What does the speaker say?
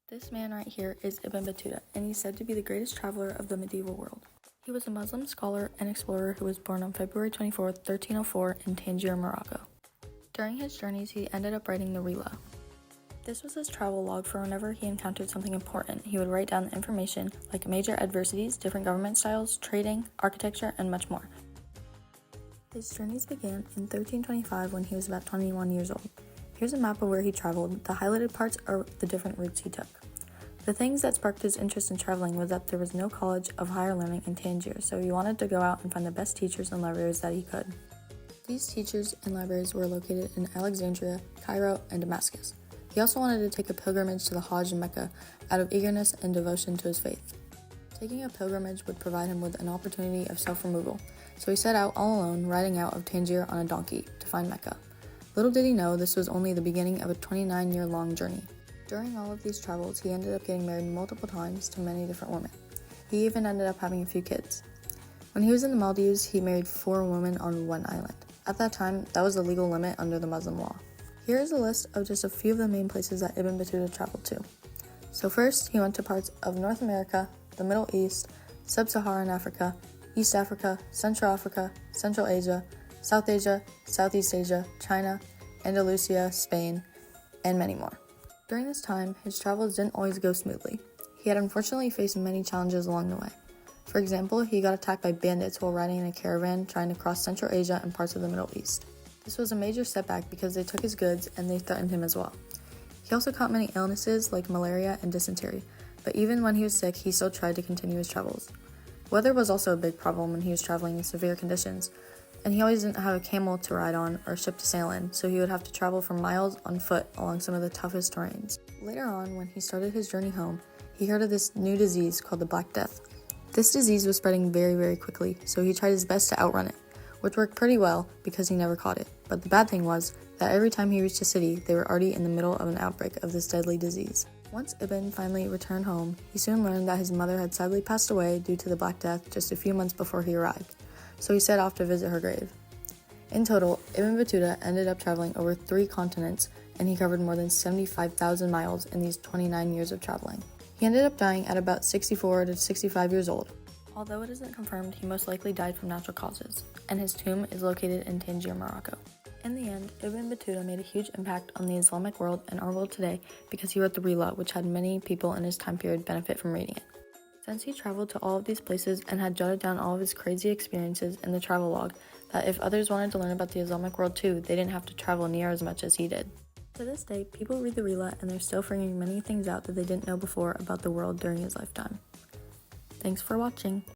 This man right here is Ibn Battuta, and he's said to be the greatest traveler of the medieval world. He was a Muslim scholar and explorer who was born on February 24, 1304 in Tangier, Morocco. During his journeys, he ended up writing the Rila. This was his travel log for whenever he encountered something important. He would write down the information like major adversities, different government styles, trading, architecture, and much more. His journeys began in 1325 when he was about 21 years old. Here's a map of where he traveled. The highlighted parts are the different routes he took. The things that sparked his interest in traveling was that there was no college of higher learning in Tangier, so he wanted to go out and find the best teachers and libraries that he could. These teachers and libraries were located in Alexandria, Cairo, and Damascus. He also wanted to take a pilgrimage to the Hajj in Mecca out of eagerness and devotion to his faith. Taking a pilgrimage would provide him with an opportunity of self-removal, so he set out all alone, riding out of Tangier on a donkey to find Mecca. Little did he know this was only the beginning of a 29-year-long journey. During all of these travels, he ended up getting married multiple times to many different women. He even ended up having a few kids. When he was in the Maldives, he married 4 women on one island. At that time, that was the legal limit under the Muslim law. Here is a list of just a few of the main places that Ibn Battuta traveled to. So first, he went to parts of North America, the Middle East, Sub-Saharan Africa, East Africa, Central Asia, South Asia, Southeast Asia, China, Andalusia, Spain, and many more. During this time, his travels didn't always go smoothly. He had unfortunately faced many challenges along the way. For example, he got attacked by bandits while riding in a caravan trying to cross Central Asia and parts of the Middle East. This was a major setback because they took his goods and they threatened him as well. He also caught many illnesses like malaria and dysentery, but even when he was sick, he still tried to continue his travels. Weather was also a big problem when he was traveling in severe conditions, and he always didn't have a camel to ride on or ship to sail in, so he would have to travel for miles on foot along some of the toughest terrains. Later on, when he started his journey home, he heard of this new disease called the Black Death. This disease was spreading very, very quickly, so he tried his best to outrun it, which worked pretty well because he never caught it. But the bad thing was that every time he reached a city, they were already in the middle of an outbreak of this deadly disease. Once Ibn finally returned home, he soon learned that his mother had sadly passed away due to the Black Death just a few months before he arrived, so he set off to visit her grave. In total, Ibn Battuta ended up traveling over 3 continents, and he covered more than 75,000 miles in these 29 years of traveling. He ended up dying at about 64 to 65 years old. Although it isn't confirmed, he most likely died from natural causes, and his tomb is located in Tangier, Morocco. In the end, Ibn Battuta made a huge impact on the Islamic world and our world today because he wrote the Rila, which had many people in his time period benefit from reading it. Since he traveled to all of these places and had jotted down all of his crazy experiences in the travel log, that if others wanted to learn about the Islamic world too, they didn't have to travel near as much as he did. To this day, people read the Rila and they're still figuring many things out that they didn't know before about the world during his lifetime. Thanks for watching.